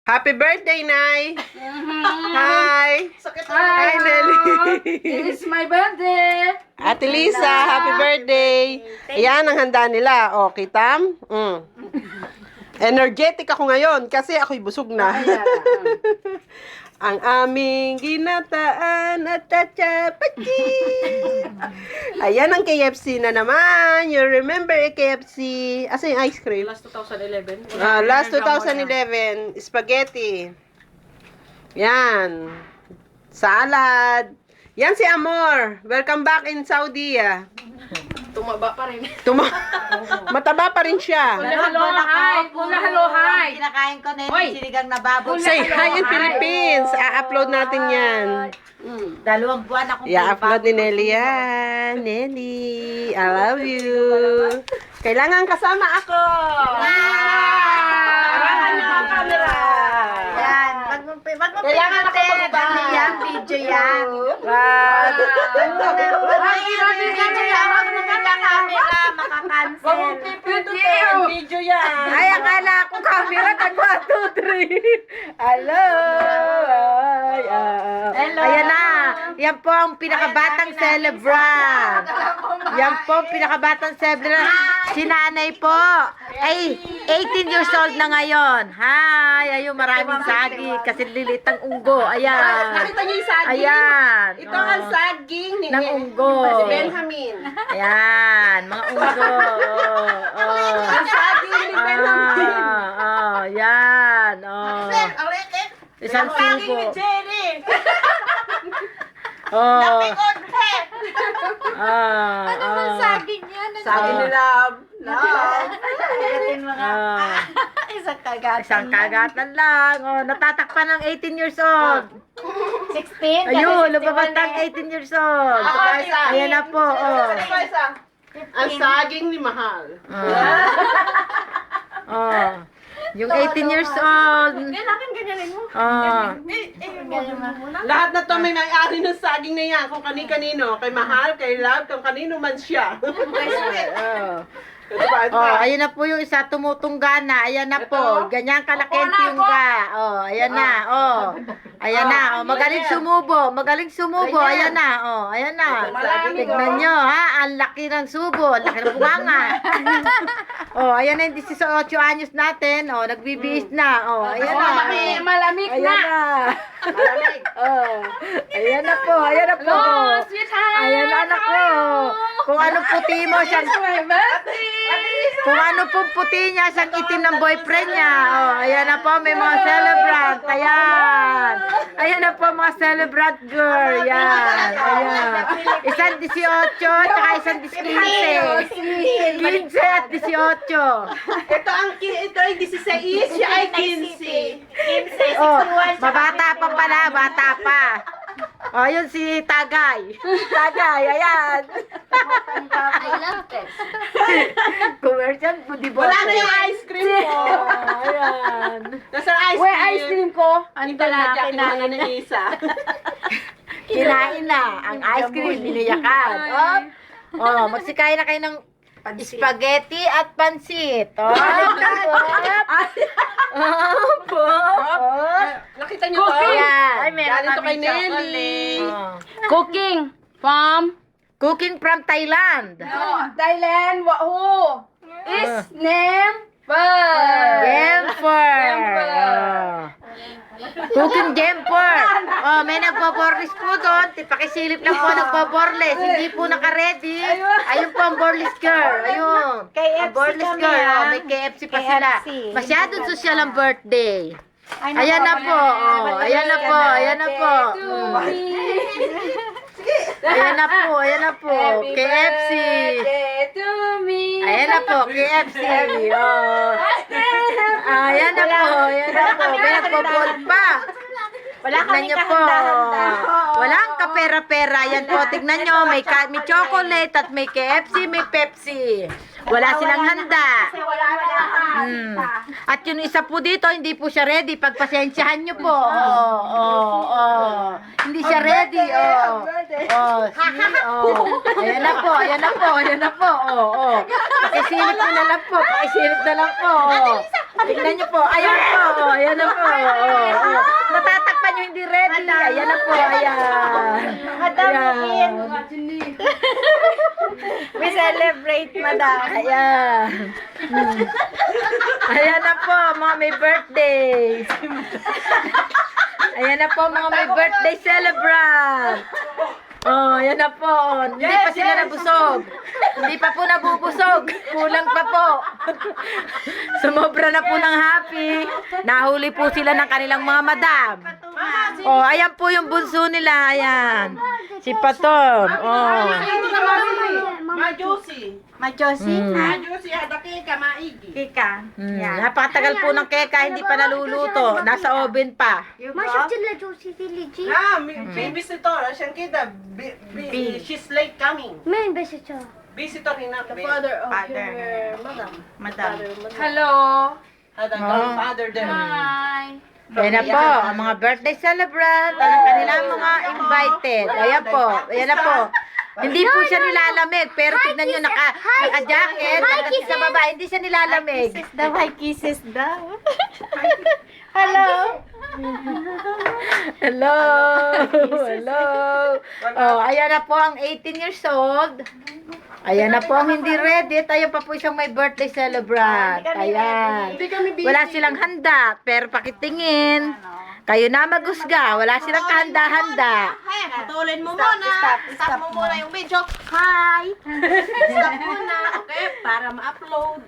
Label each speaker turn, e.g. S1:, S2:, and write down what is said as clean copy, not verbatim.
S1: Happy birthday, Nay! Hi! Hi,
S2: Hi,
S1: Nelly!
S2: It is my birthday.
S1: Ate Lisa, happy birthday! Ayan ang handa nila. O, kitam? Energetic ako ngayon kasi ako'y busog na. Ang aming ginataan at tatsapati. Ayan ang KFC na naman. You remember KFC? Asa yung ice cream?
S2: Last 2011.
S1: Last 2011. Spaghetti. Yan. Salad. Yan si Amor. Welcome back in Saudi.
S2: Tumaba pa rin.
S1: Mataba pa rin siya.
S2: Hello, hi. Hello, hi.
S3: Kinakain ko na
S2: Hoy!
S3: yung sinigang na baboy.
S1: Say hi in Philippines. A-upload natin yan.
S3: 2 buwan akong
S1: I-upload ni Nelly yan. Nelly, I love you. Kailangan kasama ako. Harangan niyo ang camera.
S3: Yan. Wag mo
S1: Kailangan ako
S3: pindutin.
S1: magbaba.
S3: Ano yan? Video yan.
S1: Wow.
S3: Makakancel.
S1: Video yan.
S3: Ay, akala ko camera. Tag 1, 2, 3. Hello.
S1: Hello.
S3: Ayan na. Yan po ang pinakabatang celebrant. Yan po ang pinakabatang celebrant. Si nanay po. Ay, 18 years old na ngayon. Hi. Ayun, maraming sagi. Kasi lilit ang unggo. Ayan.
S1: Nakita niyo yung saging?
S3: Ayan.
S1: Ito ang saging ni
S3: Ng unggo.
S1: Si Benjamin.
S3: Ayan. Mga unggo.
S1: Ang saging ni Benjamin.
S3: Yan. Isang subo.
S1: Jerry.
S3: Saging yan.
S1: Saging ni Love. Love.
S3: Isang kagatan. Isang kagatan lang. Natatakpan ng 18 years old.
S4: 16?
S3: Ayun, lumabas ng 18 years old. Ayan na po.
S1: Ang saging ni Mahal.
S3: Yung 18 years old.
S4: Kailangan ganyanin mo.
S1: Lahat na to may may-ari ng saging na yan. Kung kani-kanino. Kay Mahal, kay Love, kung kanino man siya.
S3: Ayan na po yung isa tumutungga na. Ayan na po. Ganyan kalakente yung ga. Ayan na. Ayan na. Magaling sumubo. Magaling sumubo. Ayan na. Ayan na. Tignan nyo, ha? Ang laki ng subo. Ang laki ng bunganga. Ayan na yung 18 anyos natin. Nagbibihis na. Ayan na.
S2: Malamig
S3: Ayan
S2: na.
S3: na. Ayan na po. Ayan na po.
S2: Hello, sweetheart.
S3: Ayan na, anak ko. Kung anong puti mo siyang... Kung ano pong puti niya, siyang itim ng boyfriend niya. Ayan na po, may mga celebrant. Ayan. Ayan na po, mga celebrant girl. Yan. Ayan. Isang 18, tsaka isang 15. 15 at 18.
S1: Ito ay 16, siya ay 15.
S3: Mabata pa pala, bata pa. Yun si Tagay. Tagay, ayan.
S4: I love it.
S3: Commercial, budi
S1: Wala na yung ice cream ko.
S3: Ayan.
S1: Nasa ice cream.
S2: Where ice cream ko?
S1: Ito na, kinuha na ni Isa.
S3: Kinain na ang ice cream, biniyakan. Magsikain na kayo ng spaghetti at pansit.
S1: Nakita niyo to?
S3: Ayan.
S1: Galing to kay Nelly.
S2: Cooking from
S3: Cooking from Thailand.
S2: Thailand. Who is name?
S3: Gemper. Cooking Gemper. May nagpo-borlis po doon. Pakisilip lang po nagpo-borlis. Hindi po naka-ready. Ayun po ang borlis girl. Ayun. Ang borlis girl. May KFC pa sila. Masyadong social ang birthday. Ayan na po. Ayan na po. Ayan na po. Ayan na po. Ayan na po. KFC.
S2: To me.
S3: Ayan na po, KFC. Ayan na po, ayan na po. May nagpo-bold pa. Tignan nyo po. Walang kapera-pera. Yan po, tignan nyo. May chocolate at may KFC, may Pepsi. Wala silang handa. At yung isa po dito, hindi po siya ready. Pagpasensyahan nyo po. Hindi siya ready. Ayan na po, ayan na po, ayan na po. Pakisilip na lang po, pakisilip na lang po. Tingnan niyo po. Ayan po. Oh, ayan na po. Oh. Natatakpan niyo hindi ready. Ayan na po. Ayan. Ayan.
S4: We celebrate, madam.
S3: Ayan. Ayan na po, mga may birthday. Ayan na po, mga may birthday celebrant. Oh, ayan na po. Hindi pa sila nabusog. Hindi pa po nabubusog. Kulang pa po. Sumobra na po ng happy. Nahuli po sila ng kanilang mga madam. Oh, ayan po yung bunso nila. Ayan. Si Patom. Oh.
S1: Majusi.
S4: Majosi.
S1: Majusi, ada keka, maigi.
S4: Kika.
S3: Napakatagal po ng keka, hindi pa naluluto. Nasa oven pa.
S4: Masuk sila Josie Village.
S1: Na, visitor, siyang kita, she's late coming.
S4: Men visitor.
S1: Visitor hina. The
S2: Father of
S4: Father.
S2: her
S4: Madam.
S2: Hello.
S1: Ada
S3: Oh.
S1: father there.
S2: Hi.
S3: Ayan na po, ang mga birthday celebrant, ang kanilang mga invited. Ayan po, ayan na po. Hindi po siya nilalamig, pero tignan nyo, naka-jacket, sa baba, hindi siya nilalamig.
S4: Daw, hi kisses daw. Hello.
S3: Hello! Hello! Oh, ayan na po ang 18 years old. Ayan na po ang hindi ready. Tayo pa po isang may birthday celebrant. Ayan. Wala silang handa, pero pakitingin. Kayo na maghusga. Wala silang kahanda-handa.
S1: Patulin mo muna. Stop mo muna yung video.
S4: Hi.
S1: Stop muna, okay? Para ma-upload.